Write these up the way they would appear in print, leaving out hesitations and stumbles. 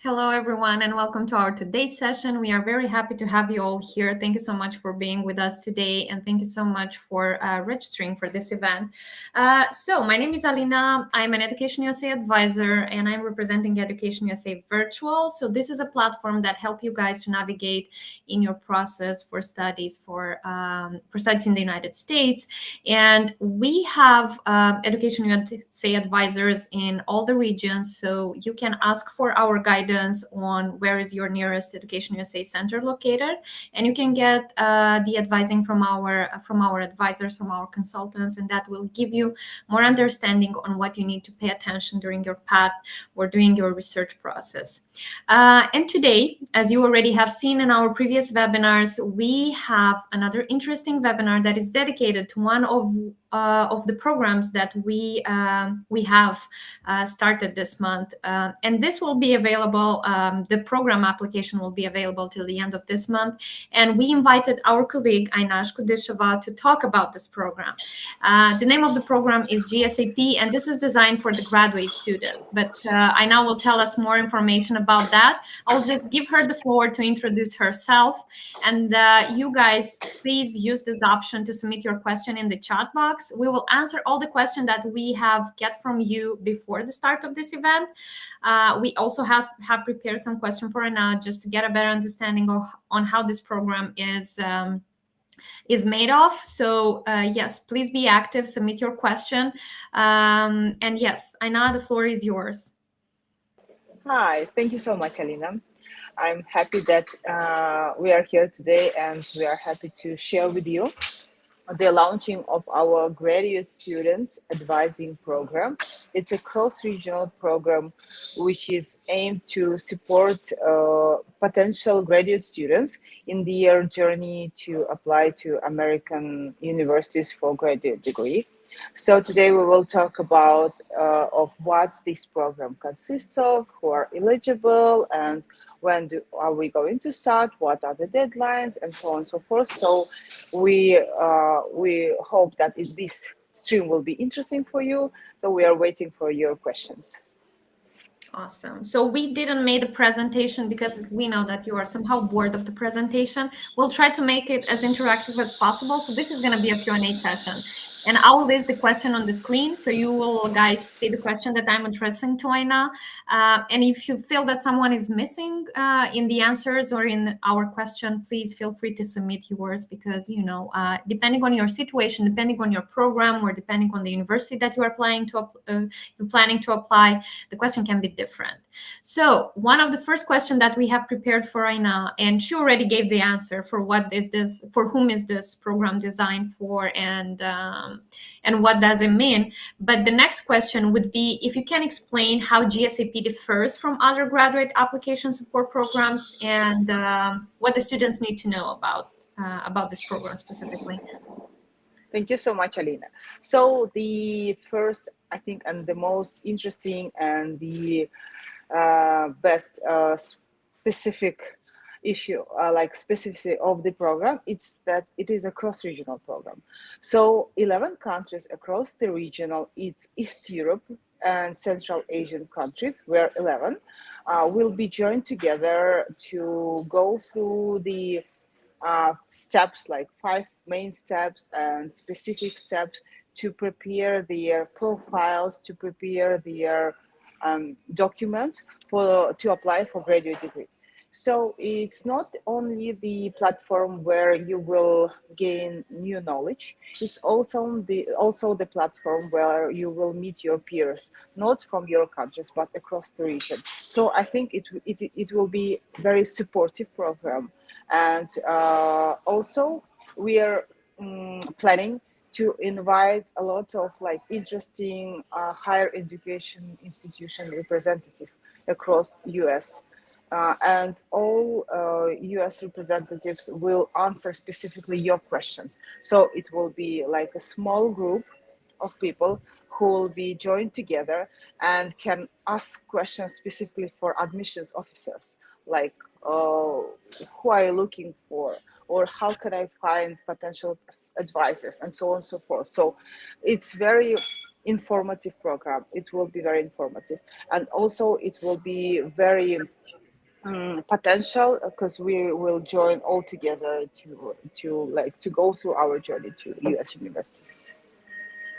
Hello, everyone, and welcome to our today's session. We are very happy to have you all here. Thank you so much for being with us today, and thank you so much for registering for this event. My name is Alina. I'm an Education USA advisor, and I'm representing Education USA Virtual. So, this is a platform that helps you guys to navigate in your process for studies for studies in the United States. And we have Education USA advisors in all the regions, so you can ask for our guidance on where is your nearest Education USA center located, and you can get the advising from our advisors, from our consultants, and that will give you more understanding on what you need to pay attention during your path or doing your research process. And today, as you already have seen in our previous webinars, we have another interesting webinar that is dedicated to one of the programs that we have started this month, and this will be available. The program application will be available till the end of this month, and we invited our colleague Aynash Kudisheva to talk about this program. The name of the program is GSAp, and this is designed for the graduate students. But Ayna will tell us more information about that. I'll just give her the floor to introduce herself, and you guys please use this option to submit your question in the chat box. We will answer all the questions that we have get from you before the start of this event. We also have prepared some questions for now just to get a better understanding on how this program is made of. So yes, please be active, submit your question. And yes, Aina, the floor is yours. Hi, thank you so much, Alina. I'm happy that we are here today, and we are happy to share with you the launching of our graduate students advising program. It's a cross-regional program which is aimed to support potential graduate students in their journey to apply to American universities for graduate degree. So today we will talk about of what this program consists of, who are eligible, and are we going to start, what are the deadlines, and so on and so forth. So we hope that this stream will be interesting for you. So we are waiting for your questions. Awesome. So we didn't make a presentation because we know that you are somehow bored of the presentation. We'll try to make it as interactive as possible. So this is going to be a Q&A session. And I will list the question on the screen, so you will guys see the question that I'm addressing to Aina. And if you feel that someone is missing in the answers or in our question, please feel free to submit yours, because depending on your situation, depending on your program, or depending on the university that you are planning to apply, the question can be different. So one of the first questions that we have prepared for Aina, and she already gave the answer for whom is this program designed for, and what does it mean. But the next question would be if you can explain how GSAp differs from other graduate application support programs, and what the students need to know about this program specifically. Thank you so much, Alina. So the first, I think, and the most interesting and the best specific issue, like specificity of the program, it's that it is a cross-regional program. So 11 countries across the regional, it's East Europe and Central Asian countries, where 11 will be joined together to go through the steps, like 5 main steps and specific steps to prepare their profiles, to prepare their documents to apply for graduate degree. So it's not only the platform where you will gain new knowledge, it's also the platform where you will meet your peers, not from your countries, but across the region. So I think it will be very supportive program. And also we are planning to invite a lot of interesting higher education institution representative across US. And all US representatives will answer specifically your questions. So it will be like a small group of people who will be joined together and can ask questions specifically for admissions officers, like who are you looking for, or how can I find potential advisors, and so on and so forth. So it's very informative program. It will be very informative, and also it will be very potential, because we will join all together to go through our journey to US universities.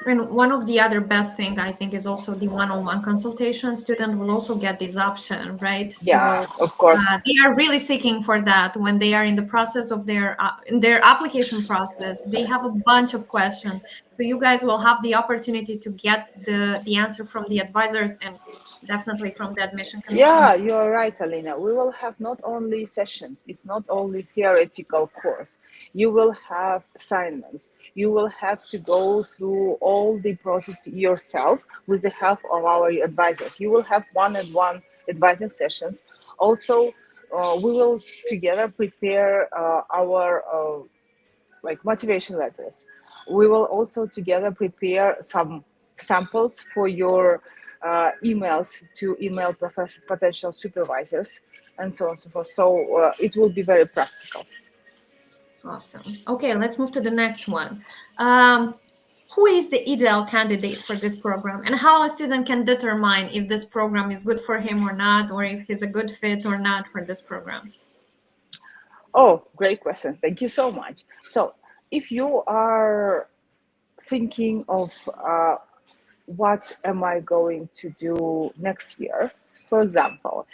And one of the other best thing I think is also the one-on-one consultation. Student will also get this option, right? Yeah, So of course. they are really seeking for that when they are in the process of their application process. They have a bunch of questions, so you guys will have the opportunity to get the answer from the advisors and definitely from the admission Yeah, commissions. you're right, Alina. We will have not only sessions, it's not only theoretical course. You will have assignments. You will have to go through all the process yourself with the help of our advisors. You will have one-on-one advising sessions. Also, we will together prepare our like motivation letters. We will also together prepare some samples for your emails to email potential supervisors and so on and so forth. So it will be very practical. Awesome. Okay, let's move to the next one. Who is the ideal candidate for this program, and how a student can determine if this program is good for him or not, or if he's a good fit or not for this program? Oh, great question. Thank you so much. So if you are thinking of what am I going to do next year? For example,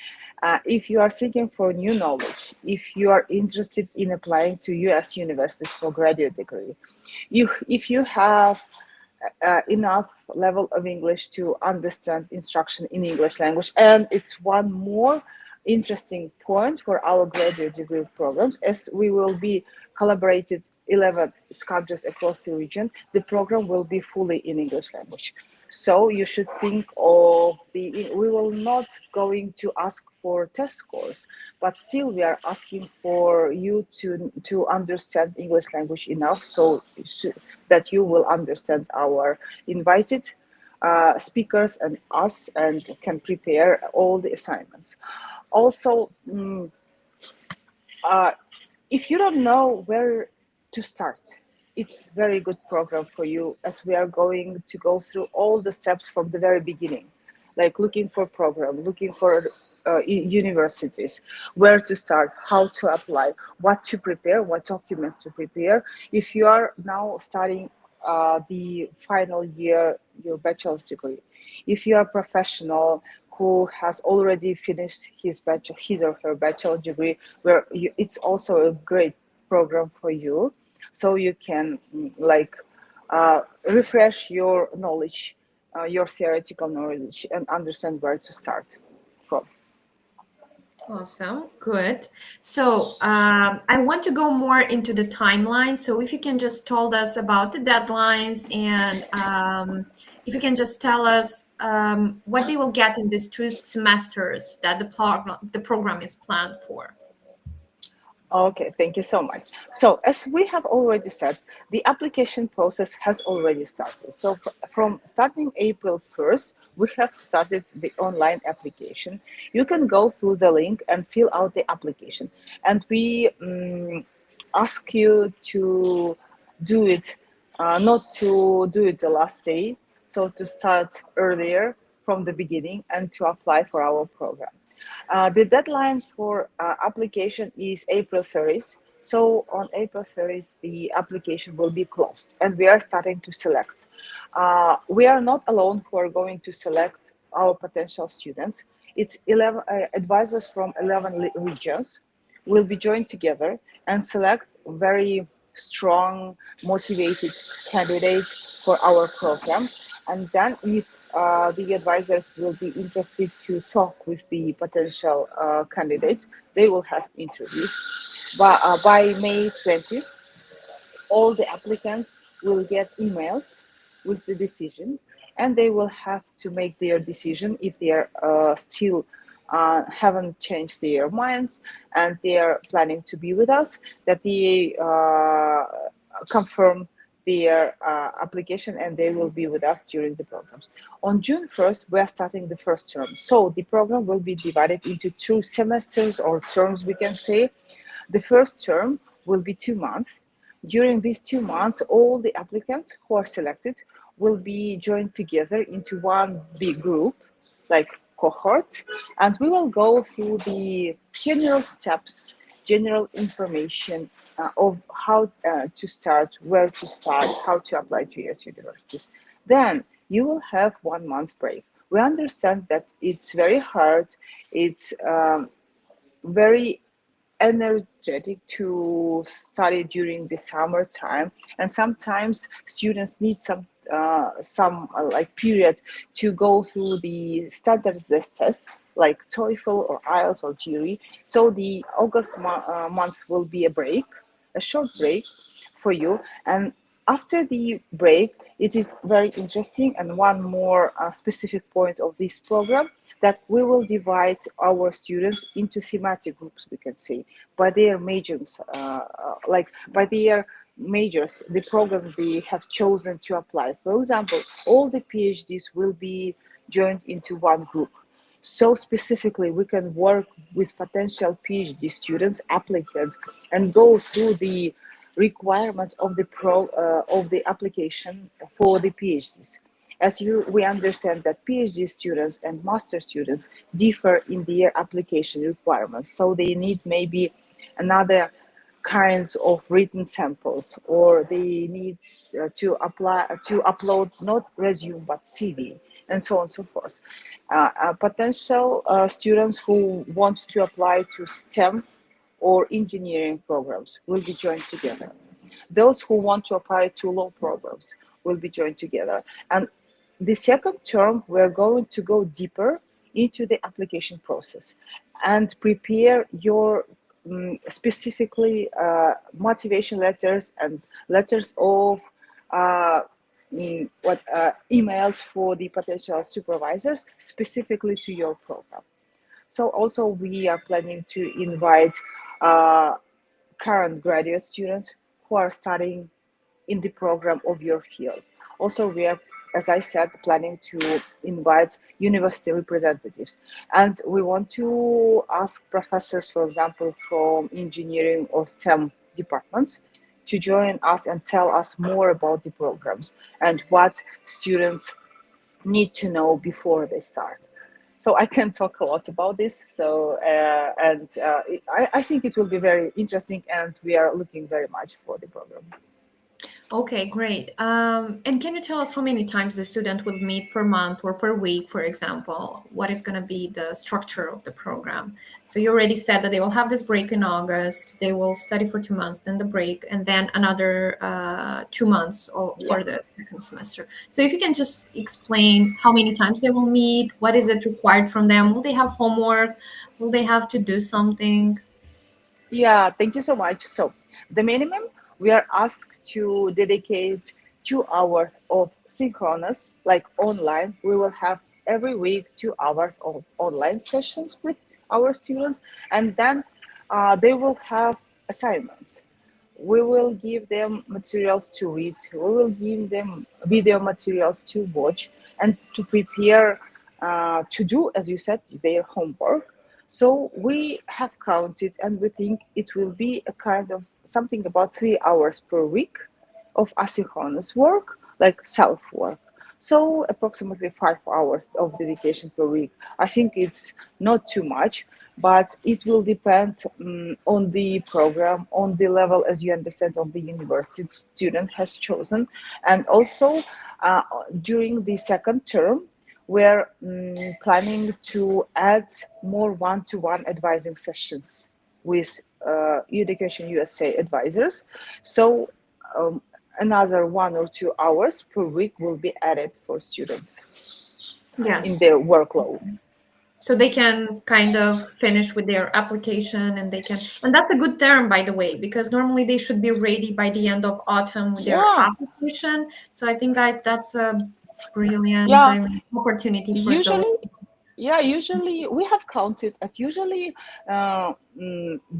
if you are seeking for new knowledge, if you are interested in applying to US universities for graduate degree, if you have enough level of English to understand instruction in English language, and it's one more interesting point for our graduate degree programs, as we will be collaborated 11 countries across the region, the program will be fully in English language. So you should think of we will not going to ask for test scores, but still we are asking for you to understand English language enough so that you will understand our invited speakers and us and can prepare all the assignments. Also, if you don't know where to start, it's very good program for you, as we are going to go through all the steps from the very beginning, like looking for program, looking for universities, where to start, how to apply, what to prepare, what documents to prepare. If you are now studying the final year, your bachelor's degree, if you are a professional who has already finished his or her bachelor degree, it's also a great program for you, so you can refresh your knowledge, your theoretical knowledge, and understand where to start from. Awesome, good. So I want to go more into the timeline. So if you can just tell us about the deadlines, and if you can just tell us what they will get in these 2 semesters that the program is planned for. Okay, thank you so much. So, as we have already said, the application process has already started. So, from starting April 1st, we have started the online application. You can go through the link and fill out the application. And we ask you to do it, not to do it the last day, so to start earlier from the beginning and to apply for our program. The deadline for application is April 30th. So on April 30th, the application will be closed and we are starting to select. We are not alone who are going to select our potential students. It's 11 advisors from 11 regions will be joined together and select very strong, motivated candidates for our program. And then if the advisors will be interested to talk with the potential candidates, they will have interviews. But by May 20th, all the applicants will get emails with the decision, and they will have to make their decision if they are still haven't changed their minds and they are planning to be with us, that they confirm their application and they will be with us during the programs. On June 1st, we are starting the first term. So the program will be divided into 2 semesters or terms, we can say. The first term will be 2 months. During these 2 months, all the applicants who are selected will be joined together into one big group, like cohort, and we will go through the general steps, general information of how to start, where to start, how to apply to US universities. Then you will have 1 month break. We understand that it's very hard, it's very energetic to study during the summertime, and sometimes students need some like period to go through the standardized tests like TOEFL or IELTS or GRE. So the August month will be a break, a short break for you. And after the break, it is very interesting. And one more specific point of this program, that we will divide our students into thematic groups, we can say, by their majors, like by their majors, the programs they have chosen to apply. For example, all the PhDs will be joined into one group. So specifically, we can work with potential PhD students, applicants, and go through the requirements of the application for the PhDs. As we understand that PhD students and master students differ in their application requirements, so they need maybe another kinds of written samples, or they need to upload not resume but CV, and so on and so forth. Potential students who want to apply to STEM or engineering programs will be joined together. Those who want to apply to law programs will be joined together. And the second term, we're going to go deeper into the application process and prepare your specifically motivation letters and letters of emails for the potential supervisors specifically to your program. So also we are planning to invite uh, current graduate students who are studying in the program of your field. Also, we are, as I said, planning to invite university representatives. And we want to ask professors, for example, from engineering or STEM departments to join us and tell us more about the programs and what students need to know before they start. So I can talk a lot about this. So I think it will be very interesting, and we are looking very much for the program. Okay, great. And can you tell us how many times the student will meet per month or per week, for example? What is going to be the structure of the program? So you already said that they will have this break in August. They will study for 2 months, then the break, and then another 2 months Yeah. for the second semester. So if you can just explain how many times they will meet, what is it required from them? Will they have homework? Will they have to do something? Yeah, thank you so much. So, the minimum, we are asked to dedicate 2 hours of synchronous, like online. We will have every week 2 hours of online sessions with our students, and then they will have assignments. We will give them materials to read, we will give them video materials to watch and to prepare to do, as you said, their homework. So we have counted, and we think it will be a kind of something about 3 hours per week of asynchronous work, like self work. So approximately 5 hours of dedication per week. I think it's not too much, but it will depend on the program, on the level, as you understand, of the university student has chosen. And also uh, during the second term, we're planning to add more one-to-one advising sessions with Education USA advisors. So another 1 or 2 hours per week will be added for students in Yes. their workload. So they can kind of finish with their application, and they can, and that's a good term, by the way, because normally they should be ready by the end of autumn with their Yeah, application. So I think, guys, that's a brilliant, yeah. I mean, opportunity for Usually, those. yeah, usually we have counted at usually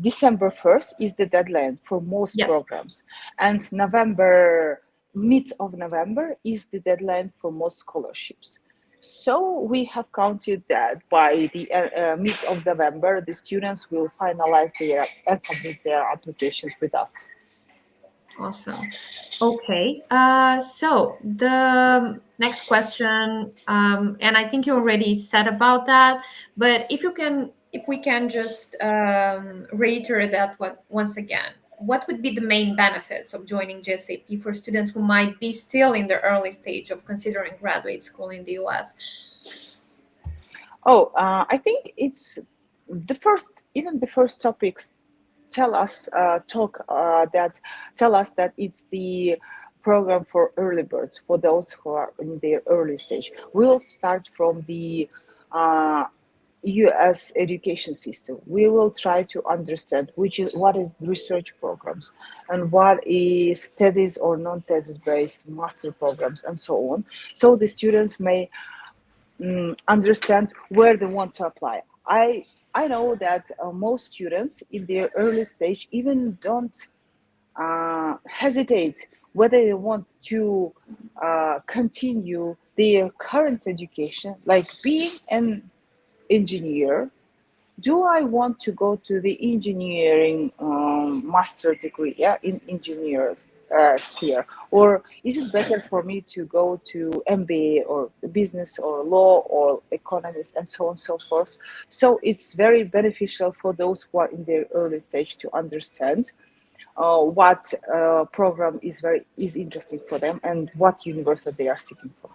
December 1st is the deadline for most Yes. programs, and November, mid of November is the deadline for most scholarships. So we have counted that by the mid of November, the students will finalize their and submit their applications with us. Awesome. Okay. So the next question, and I think you already said about that, but if we can just reiterate that once again, what would be the main benefits of joining GSAP for students who might be still in the early stage of considering graduate school in the US? Oh, I think it's even the first topics tell us tell us that it's the program for early birds, for those who are in their early stage. We will start from the uh, US education system. We will try to understand what is research programs and what is studies or non-thesis based master programs and so on, so the students may understand where they want to apply. I know that most students in their early stage even don't hesitate whether they want to continue their current education, like being an engineer. Do I want to go to the engineering master degree, yeah, in engineers sphere, or is it better for me to go to MBA or business or law or economics and so on and so forth? So it's very beneficial for those who are in their early stage to understand what program is interesting for them and what university they are seeking for.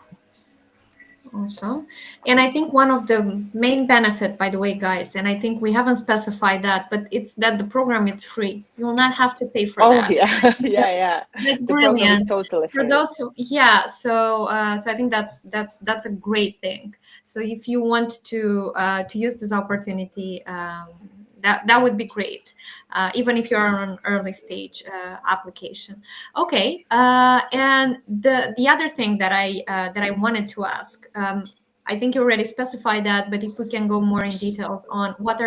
Awesome. And I think one of the main benefit, by the way, guys, and I think we haven't specified that, but it's that the program is free. You will not have to pay for Oh that. yeah, yeah. That's The program is brilliant totally for free. those yeah, so I think that's a great thing. So if you want to use this opportunity, that would be great, even if you're on an early stage application. Okay. And the other thing that I wanted to ask, I think you already specified that, but if we can go more in details on what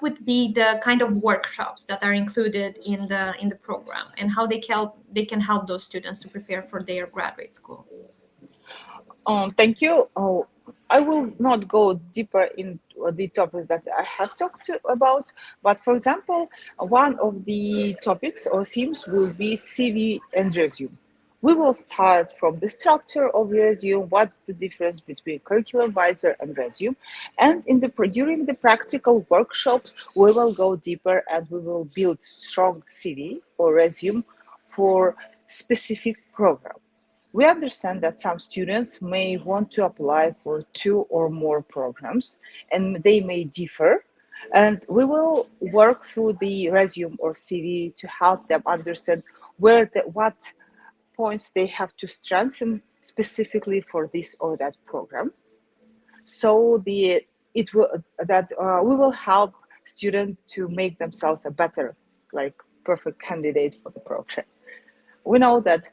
would be the kind of workshops that are included in the program, and how they can help those students to prepare for their graduate school? Thank you. Oh, I will not go deeper in the topics that I have about, but for example, one of the topics or themes will be CV and resume. We will start from the structure of resume, what the difference between curriculum advisor and resume, and during the practical workshops, we will go deeper and we will build strong CV or resume for specific program. We understand that some students may want to apply for two or more programs and they may differ. And we will work through the resume or CV to help them understand what points they have to strengthen specifically for this or that program. So it will that we will help students to make themselves a better, like perfect candidate for the program. We know that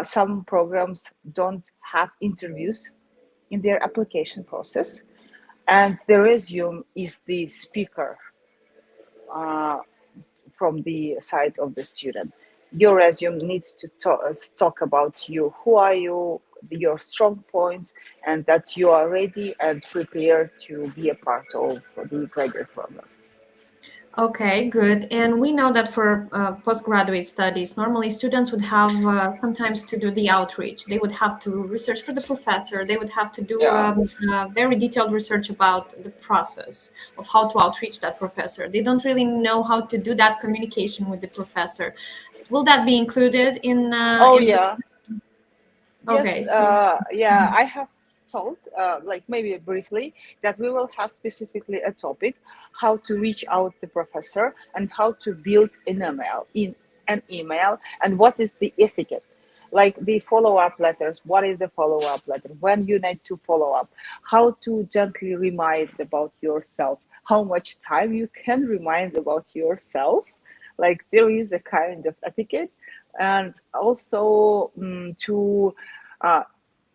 some programs don't have interviews in their application process, and the resume is the speaker uh, from the side of the student. Your resume needs to talk about you, who are you, your strong points, and that you are ready and prepared to be a part of the graduate program. Okay, good. And we know that for postgraduate studies, normally students would have sometimes to do the outreach. They would have to research for the professor. They would have to do Yeah. very detailed research about the process of how to outreach that professor. They don't really know how to do that communication with the professor. Will that be included Oh in this? yeah. Okay, Yes, so yeah, I have told, like maybe briefly, that we will have specifically a topic, how to reach out the professor and how to build an email, and what is the etiquette, like the follow-up letters. What is the follow-up letter? When you need to follow up, how to gently remind about yourself, how much time you can remind about yourself. Like there is a kind of etiquette, and also to uh,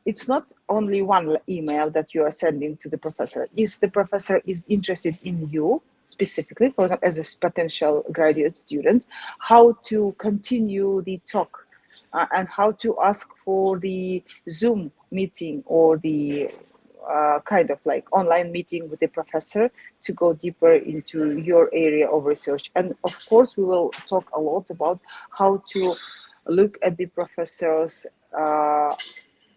it's not only one email that you are sending to the professor. If the professor is interested in you specifically, for example, as a potential graduate student, how to continue the talk and how to ask for the Zoom meeting or the kind of like online meeting with the professor to go deeper into your area of research. And of course, we will talk a lot about how to look at the professor's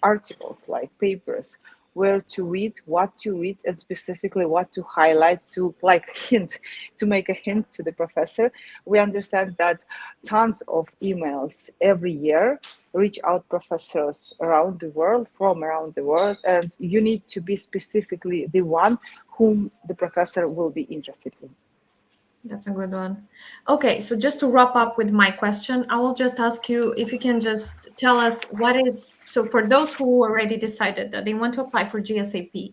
articles, like papers, where to read, what to read, and specifically what to highlight to like hint, to make a hint to the professor. We understand that tons of emails every year reach out professors around the world, from around the world, and you need to be specifically the one whom the professor will be interested in. That's a good one. Okay, so just to wrap up with my question, I will just ask you if you can just tell us what is, so for those who already decided that they want to apply for GSAP,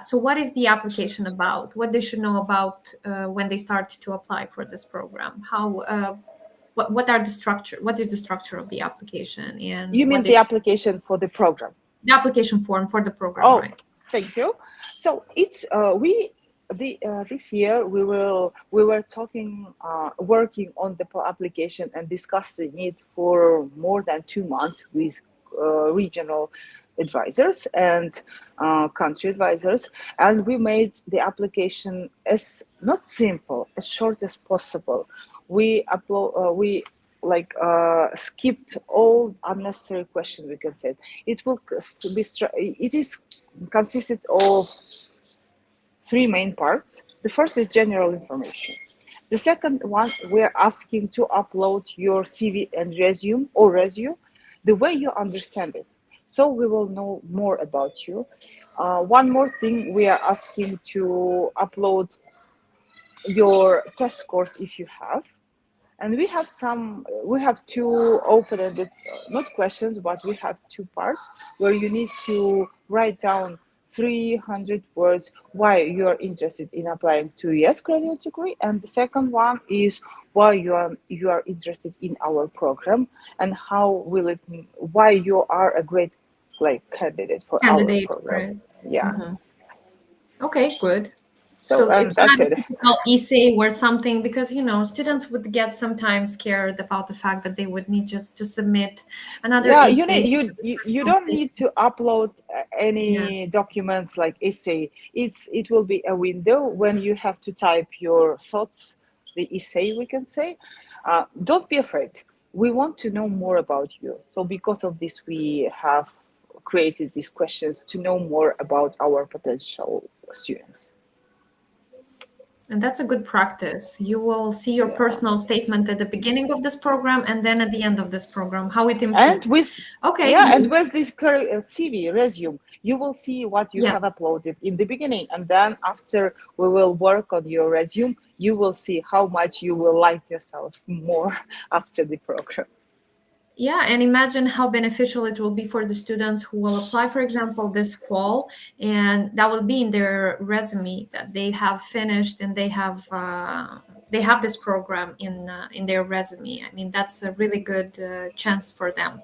so what is the application about? What they should know about when they start to apply for this program? What are the structure? What is the structure of the application and You what mean they the should, application for the program? the application form for the program, Oh, right? thank you. So it's we the this year we were talking working on the application and discussing it for more than 2 months with regional advisors and country advisors, and we made the application as not simple, as short as possible. We like skipped all unnecessary questions, we can say. It will be it is consisted of three main parts. The first is general information. The second one, we're asking to upload your CV and resume the way you understand it. So we will know more about you. One more thing, we are asking to upload your test scores if you have. And we have two open-ended, not questions, but we have two parts where you need to write down 300 words why you are interested in applying to US graduate degree, and the second one is why you are interested in our program and how will it why you are a great like candidate for our Candidate for program. it. Yeah. Mhm. Okay, good. So So and it's that's not a it. typical essay or something because students would get sometimes scared about the fact that they would need just to submit another Yeah, essay. you don't need to upload Yeah. any documents like essay. It will be a window when you have to type your thoughts, the essay we can say. Don't be afraid. We want to know more about you. So because of this, we have created these questions to know more about our potential students. And that's a good practice. You will see your Yeah. personal statement at the beginning of this program and then at the end of this program, how it And improved. with Okay, yeah, and good. with this CV resume, you will see what you have Yes. uploaded in the beginning, and then after we will work on your resume, you will see how much you will like yourself more after the program. Yeah, and imagine how beneficial it will be for the students who will apply, for example, this fall, and that will be in their resume that they have finished and they have this program in their resume. I mean, that's a really good chance for them.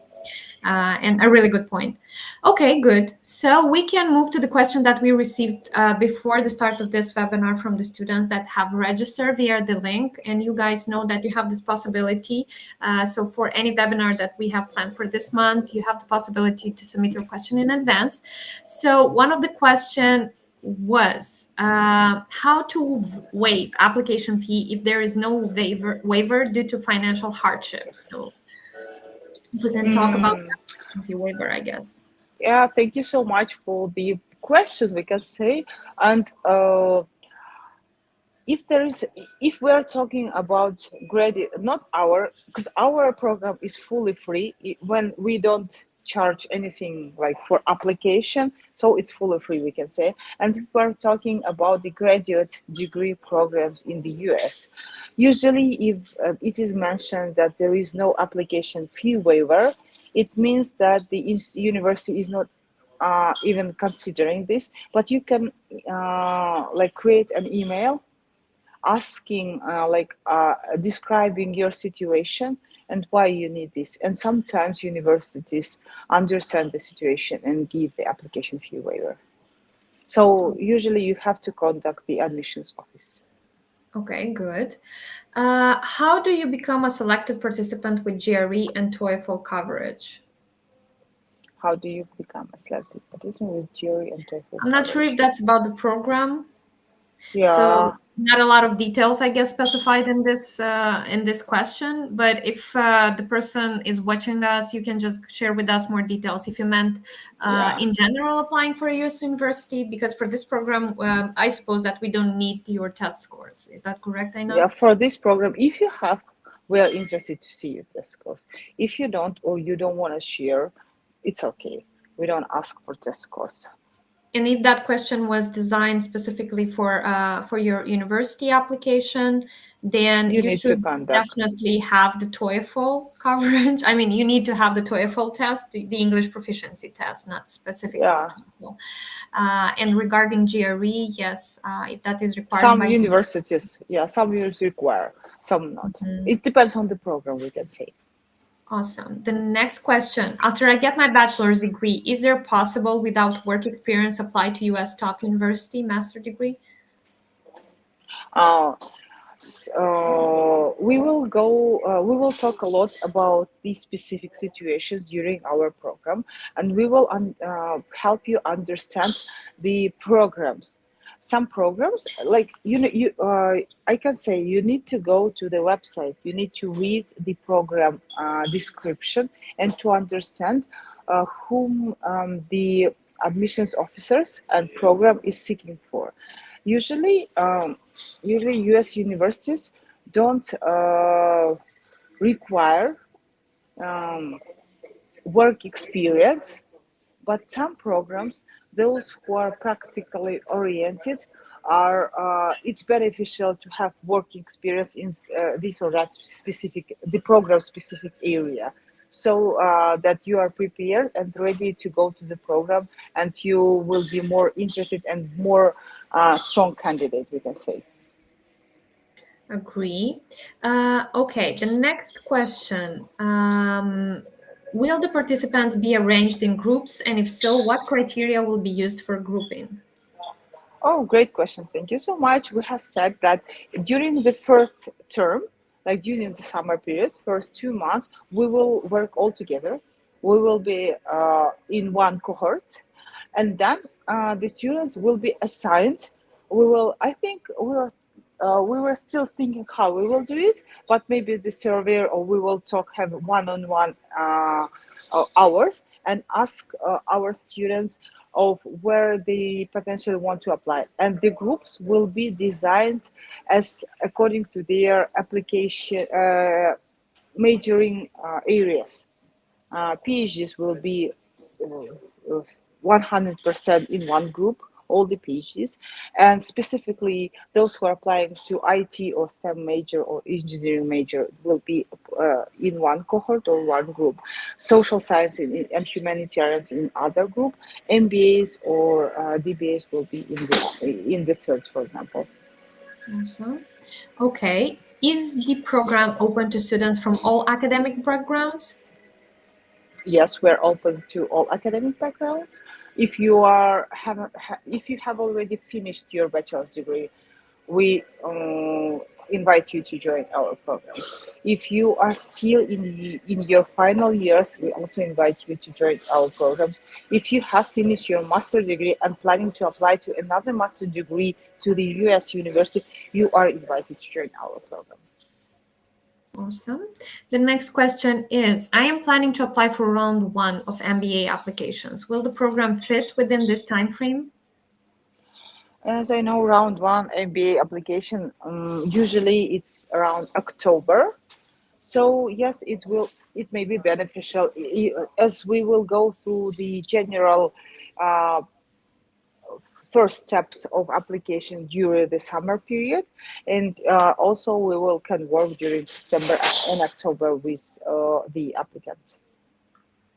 And a really good point. Okay, good. So we can move to the question that we received before the start of this webinar from the students that have registered via the link. And you guys know that you have this possibility. So for any webinar that we have planned for this month, you have the possibility to submit your question in advance. So one of the question was how to waive application fee if there is no waiver due to financial hardship. So if we can talk about Mm, the application fee waiver, I guess. yeah, thank you so much for the question, we can say. And if there is if we're talking about graduate, not our, because our program is fully free when we don't charge anything like for application, so it's fully free, we can say. And if we're talking about the graduate degree programs in the US, usually if it is mentioned that there is no application fee waiver, it means that the university is not even considering this, but you can like create an email asking describing your situation and why you need this, and sometimes universities understand the situation and give the application fee waiver. So usually you have to contact the admissions office. Okay, good. How do you become a selected participant with GRE and TOEFL coverage? How do you become a selected participant with GRE and TOEFL I'm not sure if coverage? that's about the program. So Yeah, not a lot of details, I guess, specified in this question. But if the person is watching us, you can just share with us more details. If you meant yeah, in general applying for a U.S. university, because for this program, I suppose that we don't need your test scores. Is that correct, Aina? yeah. For this program, if you have, we are interested to see your test scores. If you don't or you don't want to share, it's okay. We don't ask for test scores. And if that question was designed specifically for your university application, then You you need to should conduct. definitely have the TOEFL coverage. I mean, you need to have the TOEFL test, the English proficiency test, not specifically Yeah, TOEFL. And regarding GRE, yes, if that is required some by. universities, yeah, some universities require, some not. Mhm. It depends on the program, we can say. Awesome. The next question. After I get my bachelor's degree, is there possible without work experience apply to US top university master degree? Uh, we will talk a lot about these specific situations during our program, and we will help you understand the programs. Some programs, like I can say you need to go to the website, you need to read the program description and to understand whom the admissions officers and program is seeking for. Usually, usually U.S. universities don't require um, work experience, but some programs, those who are practically oriented, are it's beneficial to have work experience in this or that specific, the program specific area, so that you are prepared and ready to go to the program, and you will be more interested and more strong candidate, we can say. Agree. Okay, the next question. Will the participants be arranged in groups? And if so, what criteria will be used for grouping? Oh, great question. Thank you so much. We have said that during the first term, like during the summer period, first 2 months, we will work all together. We will be in one cohort, and then the students will be assigned. I think we were still thinking how we will do it, but maybe the survey or we will talk, have one-on-one hours and ask our students of where they potentially want to apply, and the groups will be designed as according to their application majoring areas. PhDs will be 100% in one group, all the PhDs, and specifically those who are applying to IT or STEM major or engineering major will be in one cohort or one group. Social science and humanitarians in other group. MBAs or DBAs will be in the third, for example. Awesome. Okay. Is the program open to students from all academic backgrounds? Yes, we're open to all academic backgrounds. If you are if you have already finished your bachelor's degree, we invite you to join our program. If you are still in your final years, we also invite you to join our programs. If you have finished your master degree and planning to apply to another master degree to the U.S. university, you are invited to join our program. Awesome. The next question is, I am planning to apply for round one of MBA applications. Will the program fit within this time frame? As I know, round one MBA application, usually it's around October. So yes, it will. It may be beneficial as we will go through the general uh, first steps of application during the summer period, and also we will can work during September and October with the applicant.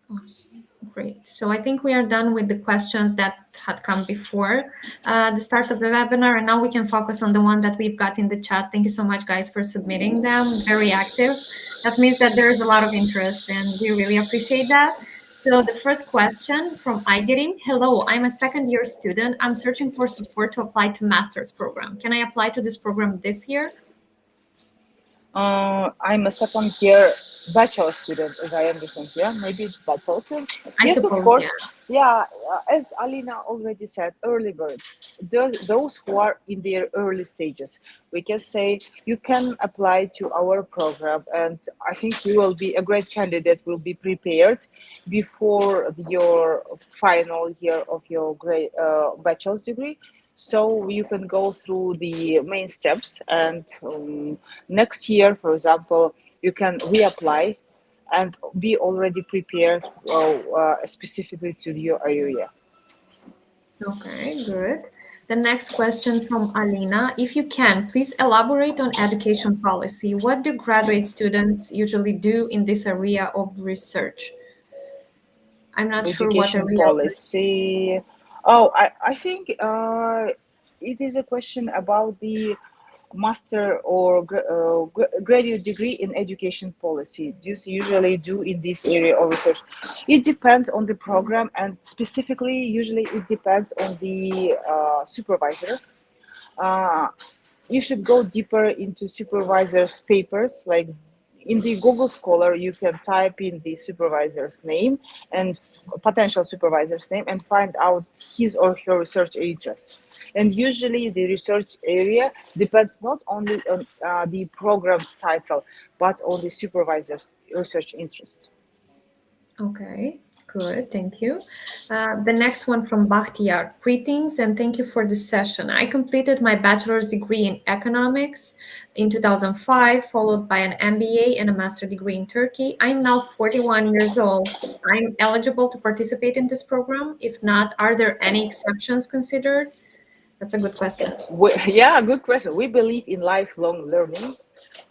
Awesome. Great. So I think we are done with the questions that had come before the start of the webinar, and now we can focus on the one that we've got in the chat. Thank you so much, guys, for submitting them. Very active. That means that there is a lot of interest, and we really appreciate that. So the first question from Aigerim. Hello, I'm a second year student. I'm searching for support to apply to master's program. Can I apply to this program this year? I'm a second year bachelor student, as I understand. Yeah, maybe it's bachelor student. I Yes, of suppose, yeah. course. Yeah, as Alina already said, early bird. Those who are in their early stages, we can say you can apply to our program, and I think you will be a great candidate. Will be prepared before your final year of your grade bachelor's degree, so you can go through the main steps, and next year, for example, you can reapply and be already prepared specifically to your area. Okay, good. The next question from Alina. If you can, please elaborate on education policy. What do graduate students usually do in this area of research? I'm not sure what Education area of research. policy. Oh, I think it is a question about the master or graduate degree in education policy. Do you usually do in this area of research? It depends on the program, and specifically, usually it depends on the supervisor. Uh, you should go deeper into supervisor's papers, like in the Google Scholar you can type in the supervisor's name and potential supervisor's name and find out his or her research interests. And usually the research area depends not only on the program's title but on the supervisor's research interest. Okay, good. Thank you. The next one from Bakhtiar. Greetings and thank you for this session. I completed my bachelor's degree in economics in 2005, followed by an MBA and a master degree in Turkey. I am now 41 years old. I'm eligible to participate in this program. If not, are there any exceptions considered? That's a good question. Yeah, good question. We believe in lifelong learning,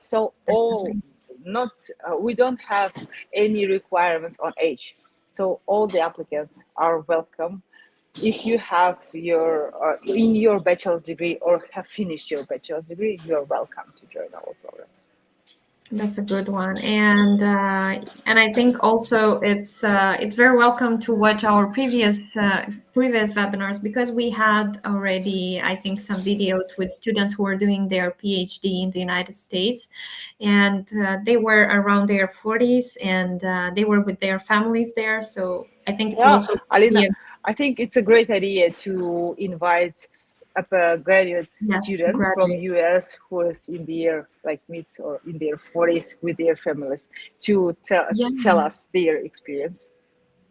so all Definitely. not we don't have any requirements on age. So all the applicants are welcome. If you have your in your bachelor's degree or have finished your bachelor's degree, you are welcome to join our program. That's a good one, and I think also it's very welcome to watch our previous webinars because we had already I think some videos with students who were doing their PhD in the United States, and they were around their 40s and they were with their families there. So I think it will Yeah, also be Alina, a I think it's a great idea to invite a graduate yes student from graduates. US who is in their like mids or in their 40s with their families to Yeah. tell us their experience.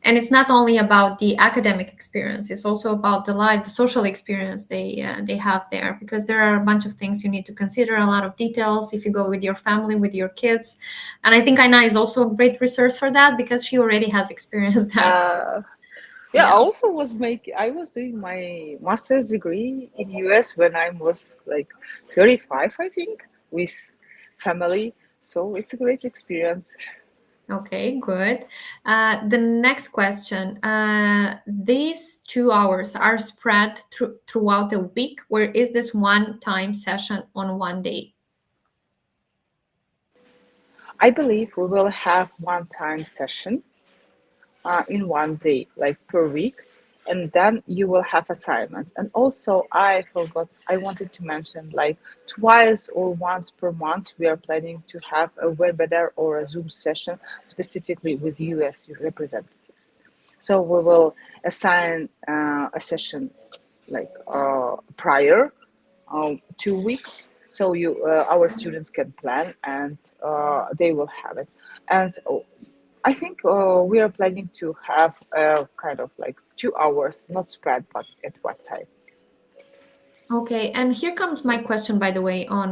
And it's not only about the academic experience, it's also about the social experience they have there, because there are a bunch of things you need to consider, a lot of details if you go with your family, with your kids. And I think Aina is also a great resource for that because she already has experienced that. So Uh, yeah, yeah. I was doing my master's degree in US when I was like 35, I think, with family. So it's a great experience. Okay, good. The next question. These 2 hours are spread throughout a week, or is this one time session on one day? I believe we will have one time session in one day, like per week, and then you will have assignments. And also, I forgot, I wanted to mention like twice or once per month, we are planning to have a webinar or a Zoom session specifically with US representative. So we will assign a session like prior 2 weeks, so you our students can plan and they will have it. And I think we are planning to have kind of like 2 hours, not spread, but at what time? Okay, and here comes my question, by the way, on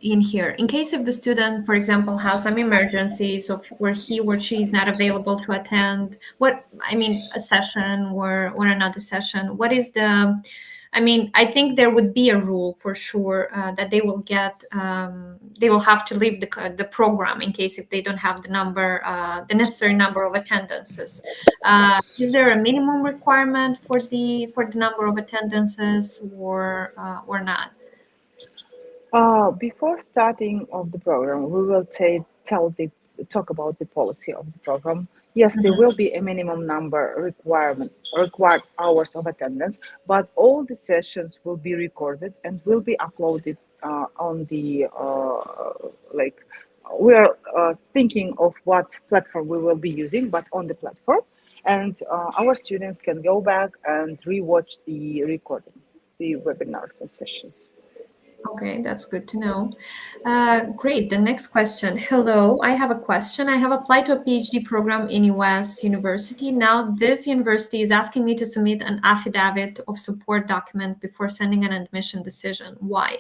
in here. In case if the student, for example, has some emergencies of where he or she is not available to attend, what I mean, a session or another session, what is the I mean, I think there would be a rule for sure that they will have to leave the program in case if they don't have the necessary number of attendances. Is there a minimum requirement for the number of attendances or not? Before starting of the program, we will talk about the policy of the program. Yes, there Mhm. will be a minimum number required hours of attendance, but all the sessions will be recorded and will be uploaded on the like we are thinking of what platform we will be using, but on the platform, and our students can go back and rewatch the recording, the webinars and sessions. Okay, that's good to know. Great. The next question. Hello, I have a question. I have applied to a PhD program in US university. Now, this university is asking me to submit an affidavit of support document before sending an admission decision. Why?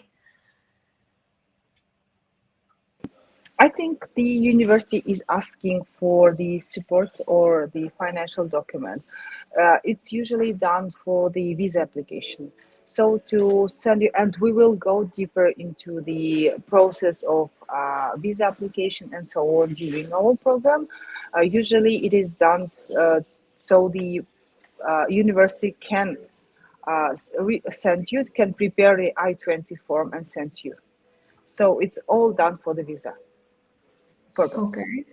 I think the university is asking for the support or the financial document. It's usually done for the visa application. So to send you, and we will go deeper into the process of visa application and so on during our program. Usually it is done so the university can send you, can prepare the I-20 form and send you. So it's all done for the visa purposes. Okay,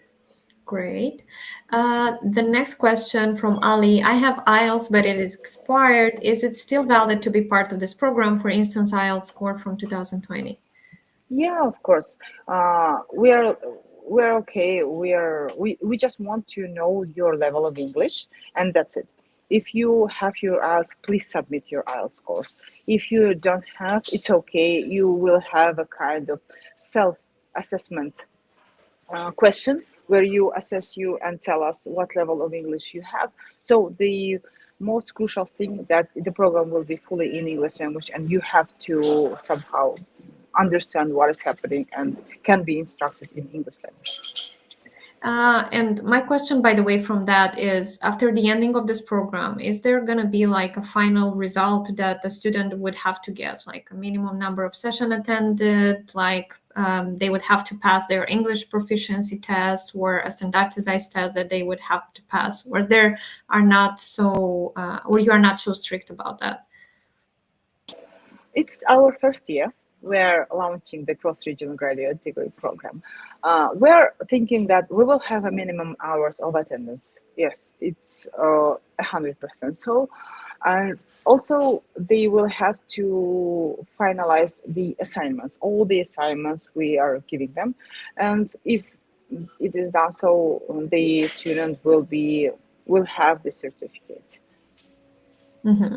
great. The next question from Ali. I have IELTS, but it is expired. Is it still valid to be part of this program? For instance, IELTS score from 2020. Yeah, of course. We're okay. We just want to know your level of English, and that's it. If you have your IELTS, please submit your IELTS course. If you don't have, it's okay. You will have a kind of self-assessment question where you assess you and tell us what level of English you have. So the most crucial thing that the program will be fully in English language, and you have to somehow understand what is happening and can be instructed in English language. And my question, by the way, from that is, after the ending of this program, is there going to be like a final result that the student would have to get, like a minimum number of session attended, like they would have to pass their English proficiency test, or a standardized test that they would have to pass, or there are not so, or you are not so strict about that? It's our first year. We're launching the cross-regional graduate degree program. We're thinking that we will have a minimum hours of attendance. Yes, it's 100% so. And also, they will have to finalize the assignments, all the assignments we are giving them. And if it is done so, the student will have the certificate.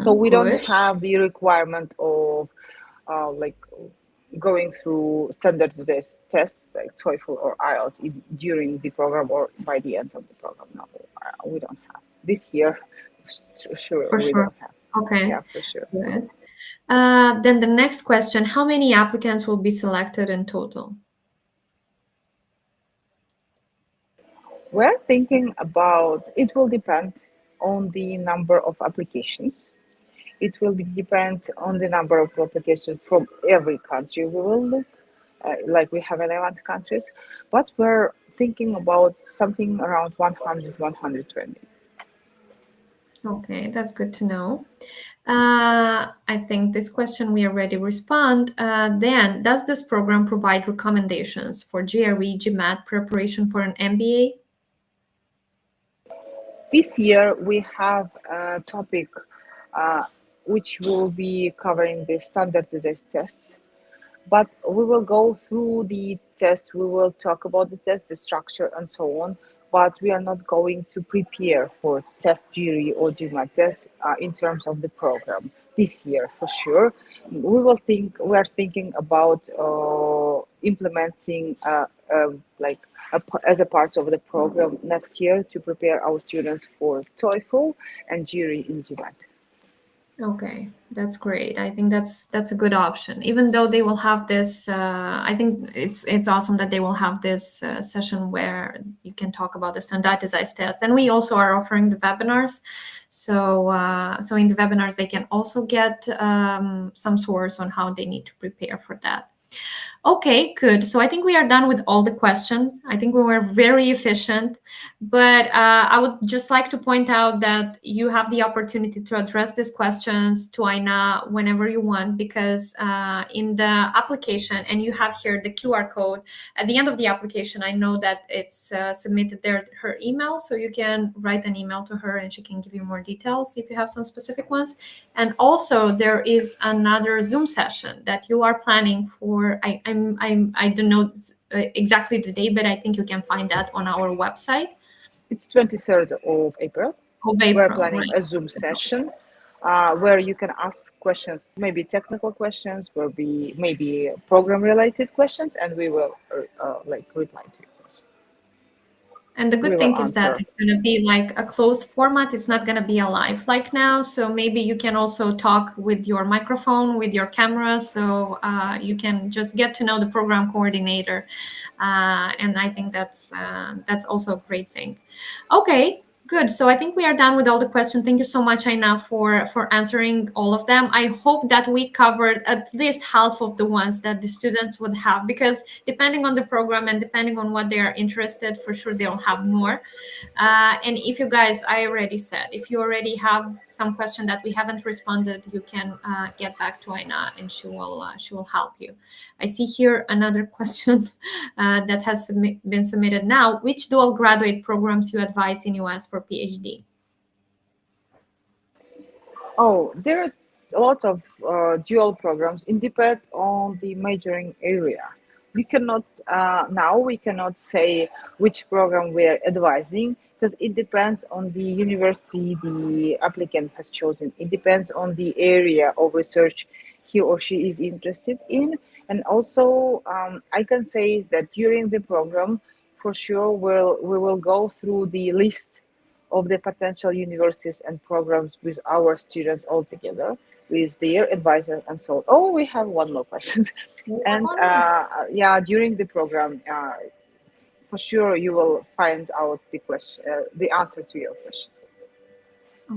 So we don't Good. have the requirement of like going through standardized tests like TOEFL or IELTS during the program or by the end of the program. No, we don't have. This year, sure, For we sure. don't have. Okay, Yeah, for sure. good. Then the next question, how many applicants will be selected in total? We're thinking about, it will depend on the number of applications. It will depend on the number of applications from every country. We will look, like we have 11 countries, but we're thinking about something around 100, 120. Okay, that's good to know. I think this question we already respond. Then, does this program provide recommendations for GRE, GMAT preparation for an MBA? This year we have a topic which will be covering the standardized tests, but we will go through the test, we will talk about the test, the structure and so on, but we are not going to prepare for test GRE or GMAT test in terms of the program this year for sure. We are thinking about implementing like as a part of the program next year to prepare our students for TOEFL and GRE in GMAT. Okay, that's great. I think that's a good option. Even though they will have this, I think it's awesome that they will have this session where you can talk about the standardized test. And we also are offering the webinars, so in the webinars they can also get some source on how they need to prepare for that. Okay, good. So I think we are done with all the questions. I think we were very efficient, but I would just like to point out that you have the opportunity to address these questions to Aina whenever you want, because in the application, and you have here the QR code at the end of the application, I know that it's submitted there, her email, so you can write an email to her and she can give you more details if you have some specific ones. And also there is another Zoom session that you are planning for. I don't know exactly the date, but I think you can find that on our website. It's 23rd of April. We're planning Right. a Zoom session where you can ask questions, maybe technical questions, maybe program related questions, and we will reply to you. And the We good will thing is that answer. it's going to be like a closed format. It's not going to be a live like now. So maybe you can also talk with your microphone, with your camera. So you can just get to know the program coordinator. And I think that's also a great thing. Okay. Good. So I think we are done with all the questions. Thank you so much, Aina, for answering all of them. I hope that we covered at least half of the ones that the students would have, because depending on the program and depending on what they are interested, for sure they'll have more. And if you guys, I already said, if you already have some question that we haven't responded, you can get back to Aina and she will help you. I see here another question that has been submitted now. Which dual graduate programs you advise in US for PhD? Oh, there are lots of dual programs. It depends on the majoring area. We cannot say which program we are advising because it depends on the university the applicant has chosen. It depends on the area of research he or she is interested in. And also, I can say that during the program, for sure, we will go through the list of the potential universities and programs with our students all together, with their advisor and so on. Oh, we have one more question. And yeah, during the program, for sure you will find out the answer to your question.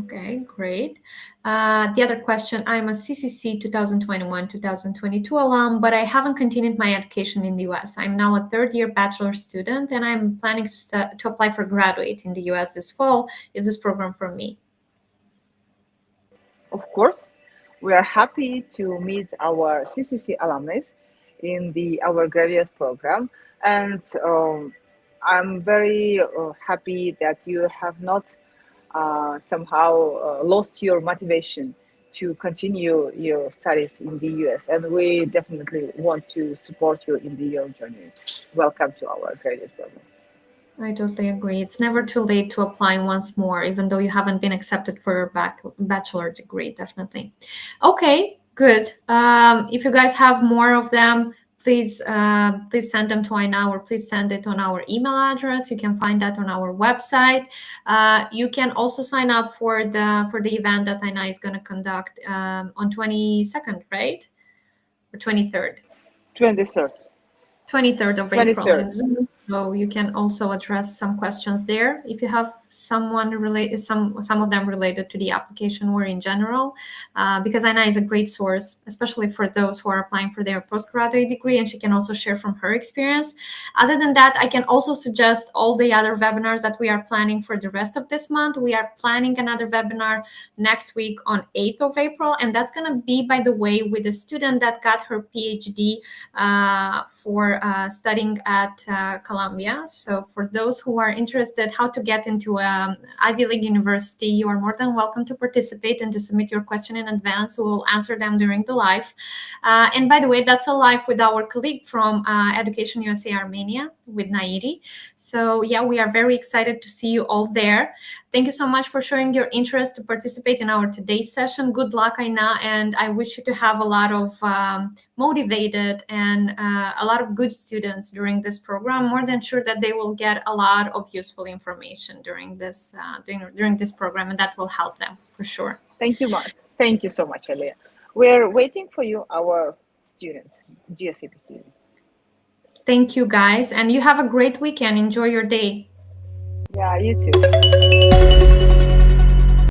Okay, great. The other question, I'm a CCC 2021-2022 alum, but I haven't continued my education in the US. I'm now a third-year bachelor student, and I'm planning to apply for graduate in the US this fall. Is this program for me? Of course, we are happy to meet our CCC alumni in our graduate program, and I'm very happy that you have not somehow lost your motivation to continue your studies in the US, and we definitely want to support you in your journey. Welcome to our graduate program. I totally agree. It's never too late to apply once more, even though you haven't been accepted for your bachelor degree, definitely. Okay, good. If you guys have more of them, please send them to Aina, or please send it on our email address. You can find that on our website. You can also sign up for the event that Aina is going to conduct on 22nd, right? Or 23rd? 23rd. 23rd of April 23rd. in Zoom. So you can also address some questions there if you have someone related, some of them related to the application or in general, because Aina is a great source, especially for those who are applying for their postgraduate degree, and she can also share from her experience. Other than that, I can also suggest all the other webinars that we are planning for the rest of this month. We are planning another webinar next week on 8th of April, and that's going to be, by the way, with a student that got her PhD for studying at Columbia. So for those who are interested how to get into Ivy League university, you are more than welcome to participate and to submit your question in advance. We will answer them during the live. And by the way, that's a live with our colleague from Education USA Armenia, with Nairi. So yeah, we are very excited to see you all there. Thank you so much for showing your interest to participate in our today's session. Good luck, Aina, and I wish you to have a lot of motivated and a lot of good students during this program. More than sure that they will get a lot of useful information during this program, and that will help them for sure. Thank you much. Thank you so much, Elia. We're waiting for you, our students, GSAp students. Thank you, guys, and you have a great weekend. Enjoy your day. Yeah, you too.